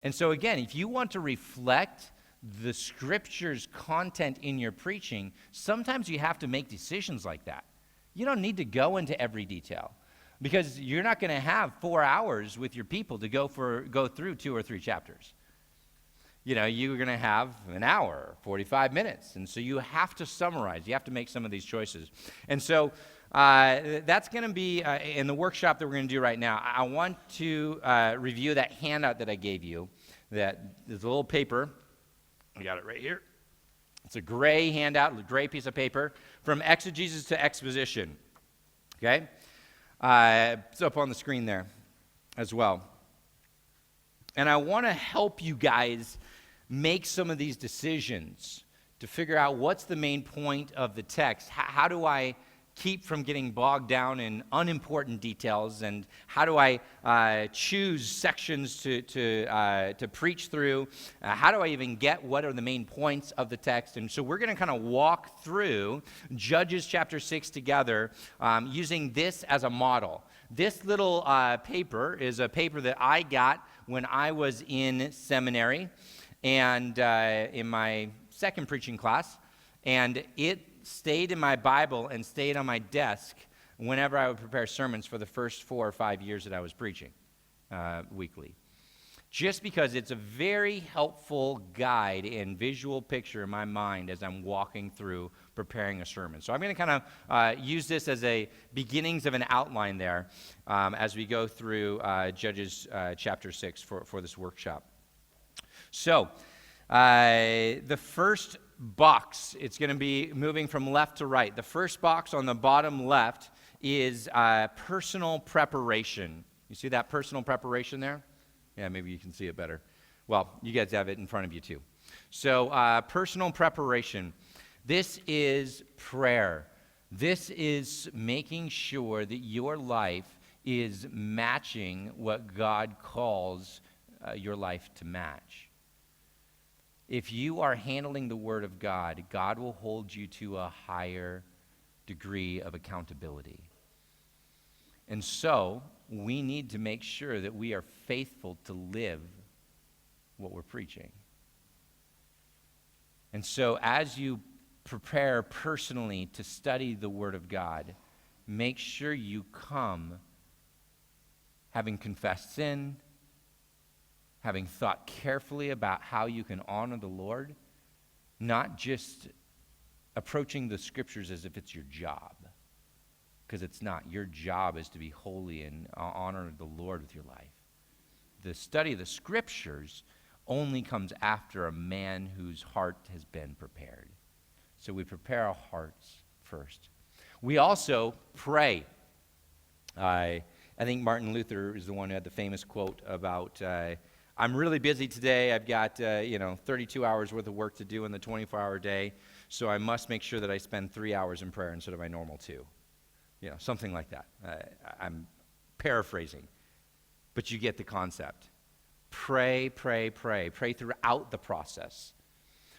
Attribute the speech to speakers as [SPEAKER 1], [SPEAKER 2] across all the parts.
[SPEAKER 1] And so again, if you want to reflect the Scripture's content in your preaching, sometimes you have to make decisions like that. You don't need to go into every detail because you're not going to have 4 hours with your people to go through 2 or 3 chapters. You're going to have an hour, 45 minutes. And so you have to summarize. You have to make some of these choices. And so that's going to be in the workshop that we're going to do right now. I want to review that handout that I gave you. There's a little paper. I got it right here. It's a gray handout, a gray piece of paper, from exegesis to exposition. Okay? It's up on the screen there as well. And I want to help you guys make some of these decisions to figure out what's the main point of the text. How do I keep from getting bogged down in unimportant details, and how do I choose sections to preach through? How do I even get what are the main points of the text? And so we're going to kind of walk through Judges chapter 6 together using this as a model. This little paper is a paper that I got when I was in seminary and in my second preaching class, and it stayed in my Bible and stayed on my desk whenever I would prepare sermons for the first 4 or 5 years that I was preaching weekly. Just because it's a very helpful guide and visual picture in my mind as I'm walking through preparing a sermon. So I'm going to kind of use this as a beginnings of an outline there as we go through Judges chapter 6 for this workshop. So the first box, it's going to be moving from left to right. The first box on the bottom left is personal preparation. You see that personal preparation there? Yeah, maybe you can see it better. Well, you guys have it in front of you too. So personal preparation. This is prayer. This is making sure that your life is matching what God calls your life to match. If you are handling the Word of God, God will hold you to a higher degree of accountability. And so, we need to make sure that we are faithful to live what we're preaching. And so, as you prepare personally to study the Word of God, make sure you come having confessed sin, having thought carefully about how you can honor the Lord, not just approaching the Scriptures as if it's your job, because it's not. Your job is to be holy and honor the Lord with your life. The study of the Scriptures only comes after a man whose heart has been prepared. So we prepare our hearts first. We also pray. I think Martin Luther is the one who had the famous quote about, I'm really busy today. I've got 32 hours worth of work to do in the 24-hour day, so I must make sure that I spend 3 hours in prayer instead of my normal 2. Something like that. I'm paraphrasing, but you get the concept. Pray, pray, pray. Pray throughout the process.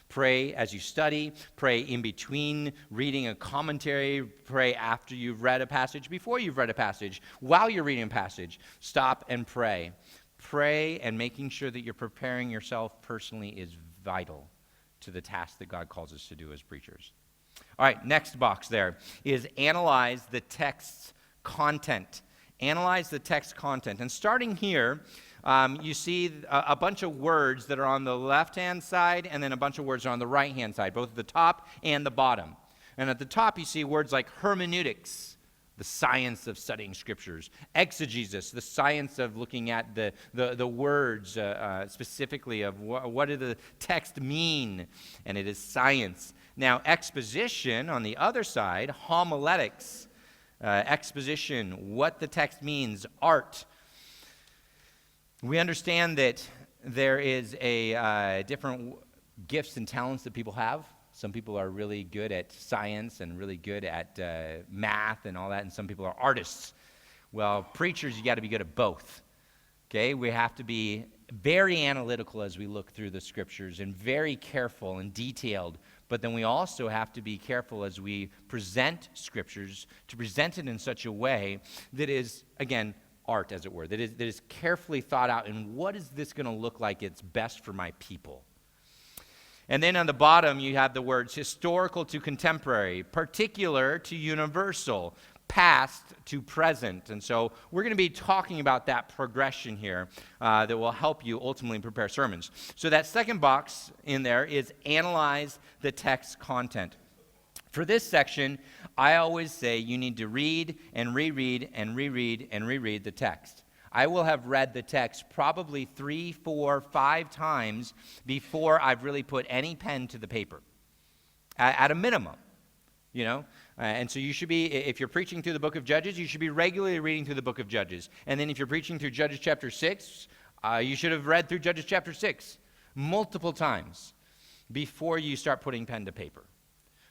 [SPEAKER 1] Pray as you study. Pray in between reading a commentary. Pray after you've read a passage, before you've read a passage, while you're reading a passage. Stop and pray. Pray, and making sure that you're preparing yourself personally is vital to the task that God calls us to do as preachers. All right, next box there is analyze the text's content. Analyze the text content. And starting here, you see a bunch of words that are on the left-hand side, and then a bunch of words are on the right-hand side, both at the top and the bottom. And at the top, you see words like hermeneutics, the science of studying scriptures; exegesis, the science of looking at the words specifically of what do the text mean, and it is science. Now, exposition on the other side, homiletics, exposition, what the text means, art. We understand that there is a different gifts and talents that people have. Some people are really good at science and really good at math and all that, and some people are artists. Well, preachers, you got to be good at both. Okay, we have to be very analytical as we look through the scriptures and very careful and detailed. But then we also have to be careful as we present scriptures to present it in such a way that is, again, art, as it were, that is carefully thought out, and what is this going to look like it's best for my people? And then on the bottom, you have the words historical to contemporary, particular to universal, past to present. And so we're going to be talking about that progression here that will help you ultimately prepare sermons. So that second box in there is analyze the text content. For this section, I always say you need to read and reread and reread and reread the text. I will have read the text probably 3, 4, 5 times before I've really put any pen to the paper, at a minimum, you know. And so you should be, if you're preaching through the book of Judges, you should be regularly reading through the book of Judges. And then if you're preaching through Judges chapter 6, you should have read through Judges chapter 6 multiple times before you start putting pen to paper.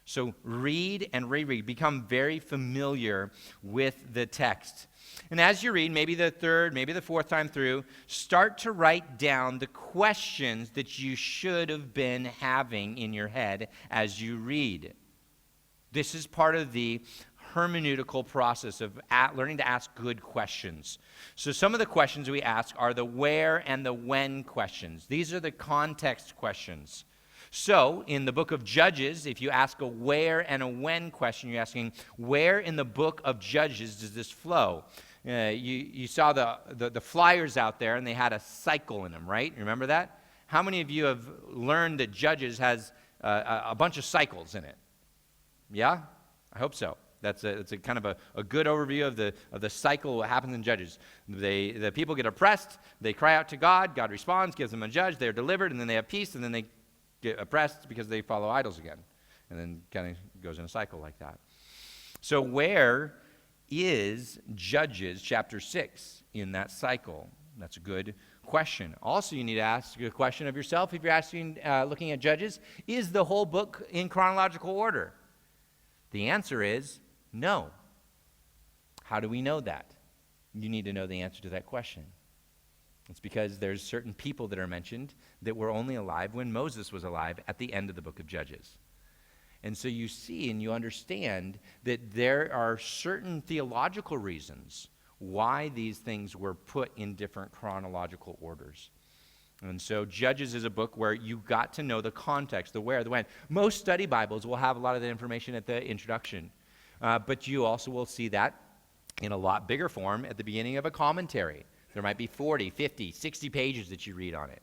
[SPEAKER 1] So read and reread. Become very familiar with the text. And as you read, maybe the third, maybe the fourth time through, start to write down the questions that you should have been having in your head as you read. This is part of the hermeneutical process of learning to ask good questions. So some of the questions we ask are the where and the when questions. These are the context questions. So, in the book of Judges, if you ask a where and a when question, you're asking, where in the book of Judges does this flow? You saw the flyers out there, and they had a cycle in them, right? Remember that? How many of you have learned that Judges has a bunch of cycles in it? Yeah? I hope so. It's a kind of a good overview of the cycle of what happens in Judges. The people get oppressed, they cry out to God, God responds, gives them a judge, they're delivered, and then they have peace, and then they get oppressed because they follow idols again. And then kind of goes in a cycle like that. So where is Judges chapter 6 in that cycle? That's a good question. Also, you need to ask a question of yourself if you're looking at Judges. Is the whole book in chronological order? The answer is no. How do we know that? You need to know the answer to that question. It's because there's certain people that are mentioned that were only alive when Moses was alive at the end of the book of Judges. And so you see and you understand that there are certain theological reasons why these things were put in different chronological orders. And so Judges is a book where you got to know the context, the where, the when. Most study Bibles will have a lot of the information at the introduction, but you also will see that in a lot bigger form at the beginning of a commentary. There might be 40, 50, 60 pages that you read on it.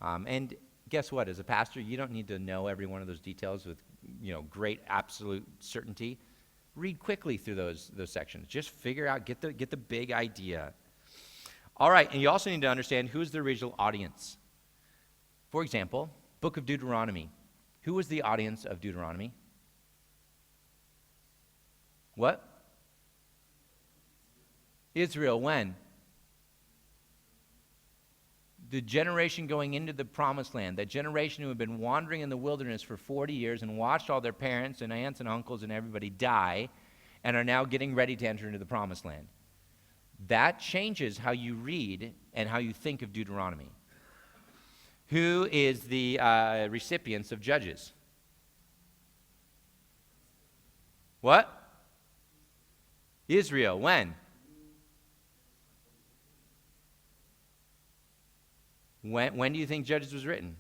[SPEAKER 1] And guess what? As a pastor, you don't need to know every one of those details with great absolute certainty. Read quickly through those sections. Just figure out, get the big idea. All right, and you also need to understand who's the original audience. For example, book of Deuteronomy. Who was the audience of Deuteronomy? What? Israel. When? The generation going into the promised land, that generation who had been wandering in the wilderness for 40 years and watched all their parents and aunts and uncles and everybody die and are now getting ready to enter into the promised land. That changes how you read and how you think of Deuteronomy. Who is the recipients of Judges? What? Israel. When? When do you think Judges was written?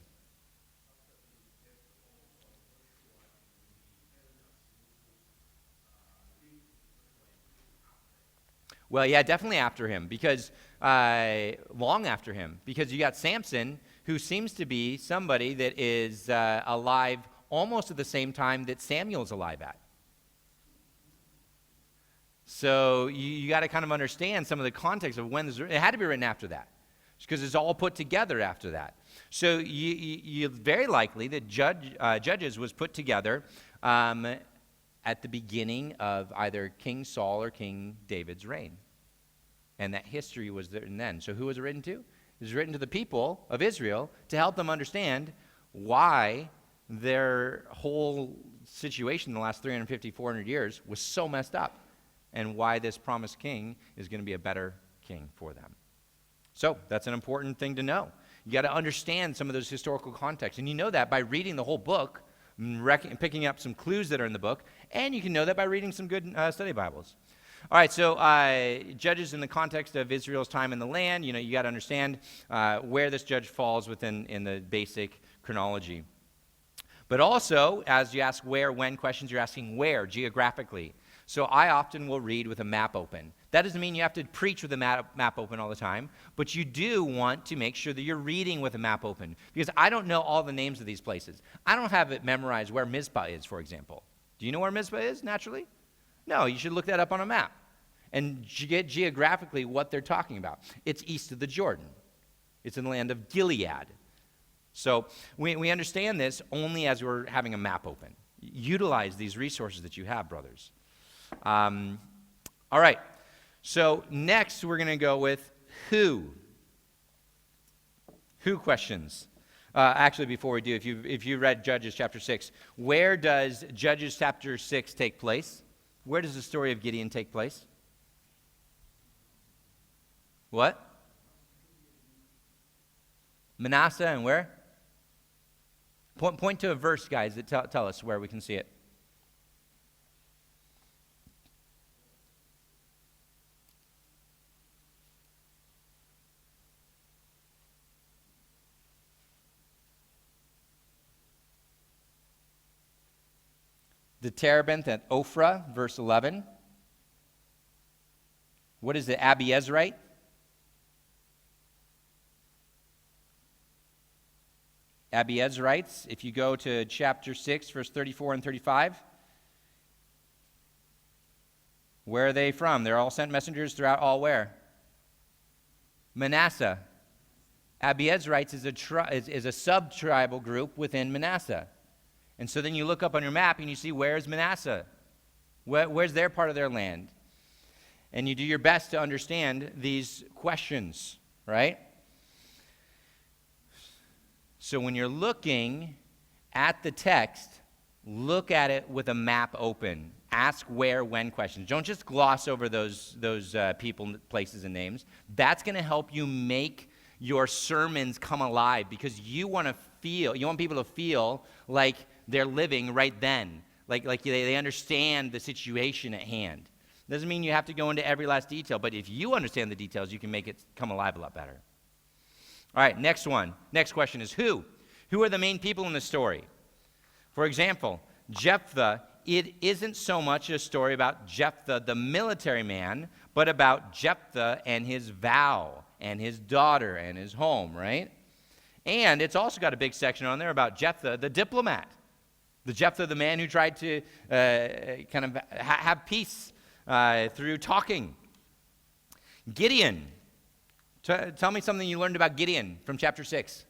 [SPEAKER 1] Well, yeah, definitely after him, because long after him, because you got Samson, who seems to be somebody that is alive almost at the same time that Samuel's alive at. So you got to kind of understand some of the context of when this, it had to be written after that, because it's all put together after that. So you very likely that Judges was put together at the beginning of either King Saul or King David's reign. And that history was written then. So who was it written to? It was written to the people of Israel to help them understand why their whole situation in the last 350, 400 years was so messed up, and why this promised king is going to be a better king for them. So that's an important thing to know. You got to understand some of those historical contexts, and you know that by reading the whole book, picking up some clues that are in the book, and you can know that by reading some good study Bibles. All right, so judges in the context of Israel's time in the land, you got to understand where this judge falls in the basic chronology. But also, as you ask where, when questions, you're asking where geographically. So I often will read with a map open. That doesn't mean you have to preach with a map open all the time, but you do want to make sure that you're reading with a map open, because I don't know all the names of these places. I don't have it memorized where Mizpah is, for example. Do you know where Mizpah is, naturally? No, you should look that up on a map and get geographically what they're talking about. It's east of the Jordan. It's in the land of Gilead. So we understand this only as we're having a map open. Utilize these resources that you have, brothers. All right, so next we're going to go with who. Who questions. Actually, before we do, if you read Judges chapter 6, where does Judges chapter 6 take place? Where does the story of Gideon take place? What? Manasseh and where? Point to a verse, guys, that tell us where we can see it. The terebinth at Ophrah, verse 11. What is the Abiezrite? Abiezrites, if you go to chapter 6, verse 34 and 35. Where are they from? They're all sent messengers throughout all where? Manasseh. Abiezrites is a sub-tribal group within Manasseh. And so then you look up on your map and you see, where's Manasseh? Where's their part of their land? And you do your best to understand these questions, right? So when you're looking at the text, look at it with a map open. Ask where, when questions. Don't just gloss over those people, places, and names. That's going to help you make your sermons come alive, because you want people to feel like they're living right then, like they understand the situation at hand. Doesn't mean you have to go into every last detail, but if you understand the details, you can make it come alive a lot better. All right, next one. Next question is who? Who are the main people in the story? For example, Jephthah, it isn't so much a story about Jephthah, the military man, but about Jephthah and his vow and his daughter and his home, right? And it's also got a big section on there about Jephthah, the diplomat. The Jephthah, the man who tried to have peace through talking. Gideon. Tell me something you learned about Gideon from chapter 6.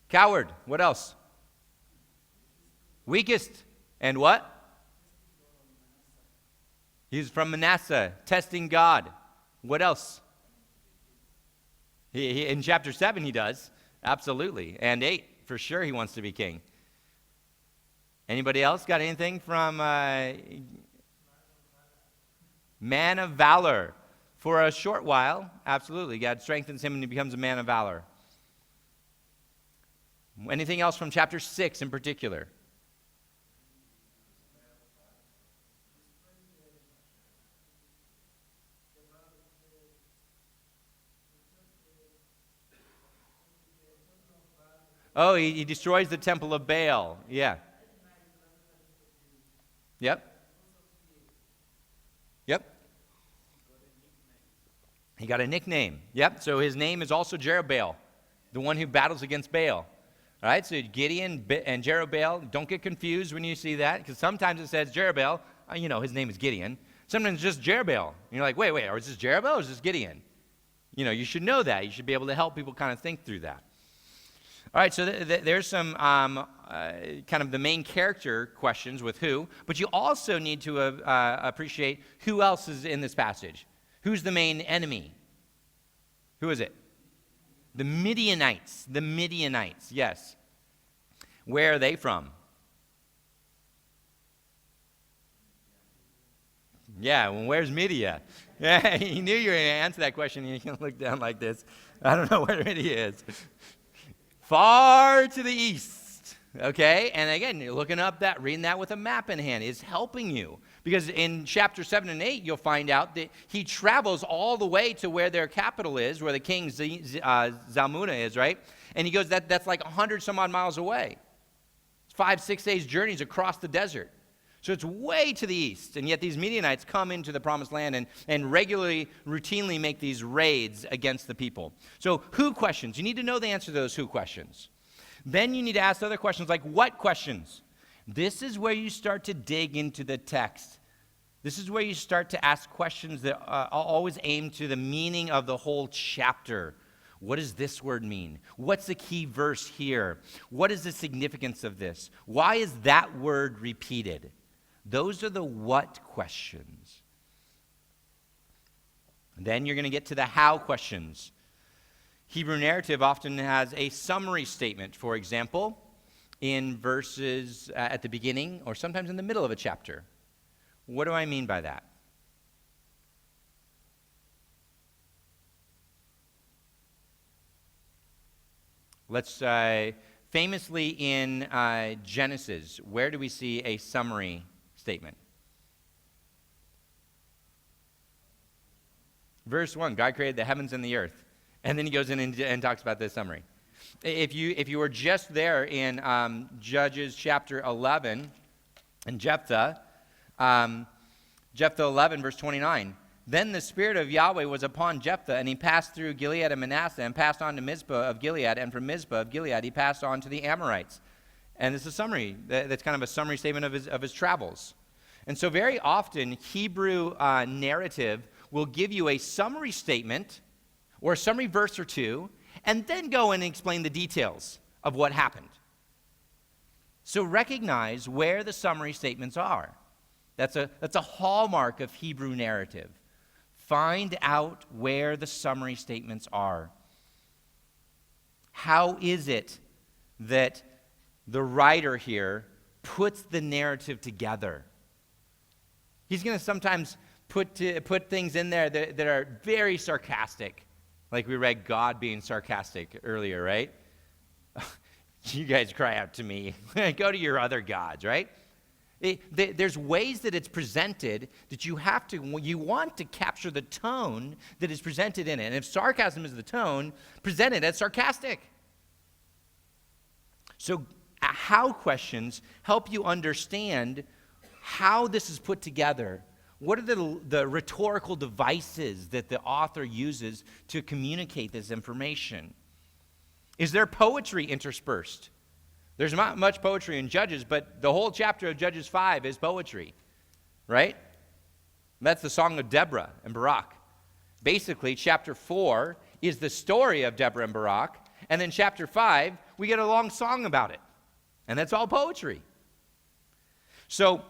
[SPEAKER 1] Coward. What else? Weakest. And what? He's from Manasseh, testing God. What else? He in chapter 7 he does. Absolutely. And 8, for sure he wants to be king. Anybody else got anything from man of valor? For a short while, absolutely. God strengthens him and he becomes a man of valor. Anything else from chapter 6 in particular? Oh, he destroys the temple of Baal. Yeah. Yep. He got a nickname. Yep. So his name is also Jerubbaal, the one who battles against Baal. All right. So Gideon and Jerubbaal, don't get confused when you see that, because sometimes it says Jerubbaal. His name is Gideon. Sometimes it's just Jerubbaal. And you're like, wait, or is this Jerubbaal or is this Gideon? You should know that. You should be able to help people kind of think through that. All right, so there's some kind of the main character questions with who, but you also need to appreciate who else is in this passage. Who's the main enemy? Who is it? The Midianites. The Midianites, yes. Where are they from? Yeah, well, where's Midia? Yeah, he knew you were going to answer that question. You're going to look down like this. I don't know where Midia is. Far to the east, okay? And again, you're looking up that, reading that with a map in hand is helping you, Because in chapter 7 and 8, you'll find out that he travels all the way to where their capital is, where the king Zalmunna is, right? And he goes, that's like 100 some odd miles away. It's 5-6 days journeys across the desert. So it's way to the east. And yet these Midianites come into the promised land and regularly, routinely make these raids against the people. So who questions? You need to know the answer to those who questions. Then you need to ask other questions like what questions? This is where you start to dig into the text. This is where you start to ask questions that always aim to the meaning of the whole chapter. What does this word mean? What's the key verse here? What is the significance of this? Why is that word repeated? Those are the what questions. Then you're going to get to the how questions. Hebrew narrative often has a summary statement, for example, in verses at the beginning or sometimes in the middle of a chapter. What do I mean by that? Let's famously in Genesis, where do we see a summary statement? Verse 1, God created the heavens and the earth. And then he goes in and talks about this summary. If you were just there in Judges chapter 11 and Jephthah 11, verse 29, then the Spirit of Yahweh was upon Jephthah, and he passed through Gilead and Manasseh, and passed on to Mizpah of Gilead, and from Mizpah of Gilead he passed on to the Amorites. And it's a summary. That's kind of a summary statement of his travels. And so very often, Hebrew narrative will give you a summary statement or a summary verse or two, and then go in and explain the details of what happened. So recognize where the summary statements are. That's a hallmark of Hebrew narrative. Find out where the summary statements are. How is it that the writer here puts the narrative together? He's going to sometimes put things in there that are very sarcastic. Like we read God being sarcastic earlier, right? You guys cry out to me. Go to your other gods, right? There's ways that it's presented that you want to capture the tone that is presented in it. And if sarcasm is the tone, present it as sarcastic. So how questions help you understand how this is put together. What are the rhetorical devices that the author uses to communicate this information? Is there poetry interspersed? There's not much poetry in Judges, but the whole chapter of Judges 5 is poetry, right? That's the song of Deborah and Barak. Basically, chapter 4 is the story of Deborah and Barak, and then chapter 5, we get a long song about it. And that's all poetry. So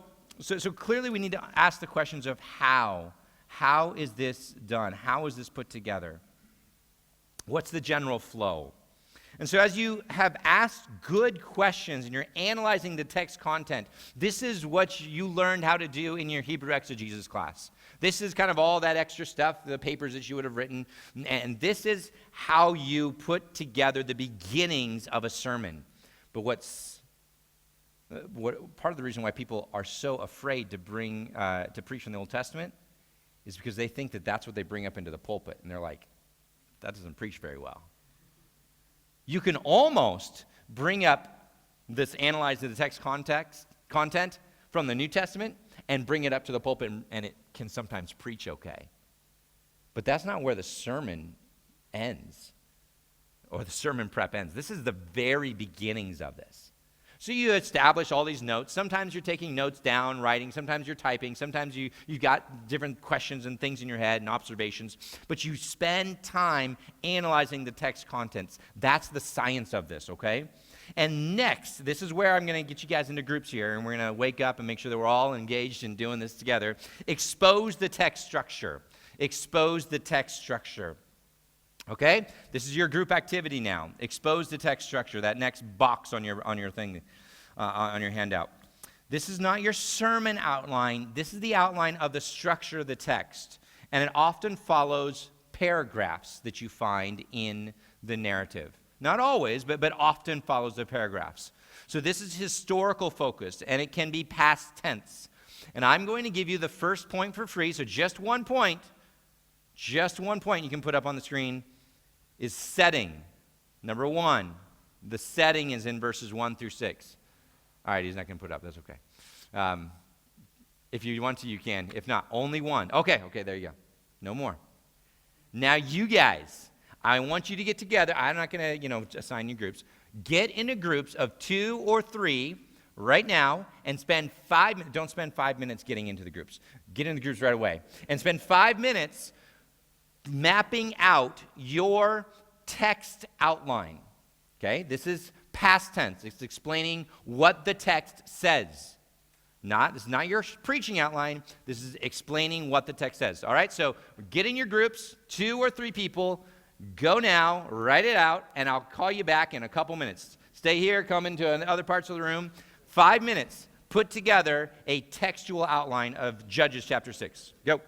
[SPEAKER 1] clearly we need to ask the questions of how. How is this done? How is this put together? What's the general flow? And so as you have asked good questions and you're analyzing the text content, this is what you learned how to do in your Hebrew exegesis class. This is kind of all that extra stuff, the papers that you would have written. And this is how you put together the beginnings of a sermon. But part of the reason why people are so afraid to preach from the Old Testament is because they think that that's what they bring up into the pulpit. And they're like, that doesn't preach very well. You can almost bring up this analyze of the text content from the New Testament and bring it up to the pulpit, and it can sometimes preach okay. But that's not where the sermon ends or the sermon prep ends. This is the very beginnings of this. So you establish all these notes. Sometimes you're taking notes down, writing. Sometimes you're typing. Sometimes you've got different questions and things in your head and observations. But you spend time analyzing the text contents. That's the science of this, okay? And next, this is where I'm going to get you guys into groups here, and we're going to wake up and make sure that we're all engaged in doing this together. Expose the text structure. Expose the text structure. Okay? This is your group activity now. Expose the text structure, that next box on your thing, on your handout. This is not your sermon outline. This is the outline of the structure of the text. And it often follows paragraphs that you find in the narrative. Not always, but often follows the paragraphs. So this is historical focused, and it can be past tense. And I'm going to give you the first point for free, so just 1 point. Just 1 point you can put up on the screen is setting. Number 1, the setting is in verses 1 through 6. All right, he's not going to put it up. That's okay. If you want to, you can. If not, only 1. Okay, there you go. No more. Now, you guys, I want you to get together. I'm not going to, assign you groups. Get into groups of 2 or 3 right now and spend 5 minutes. Don't spend 5 minutes getting into the groups. Get into the groups right away. And spend 5 minutes mapping out your text outline. Okay? This is past tense. It's explaining what the text says. This is not your preaching outline. This is explaining what the text says. All right? So get in your groups, 2 or 3 people. Go now, write it out, and I'll call you back in a couple minutes. Stay here, come into other parts of the room. 5 minutes. Put together a textual outline of Judges chapter 6. Go.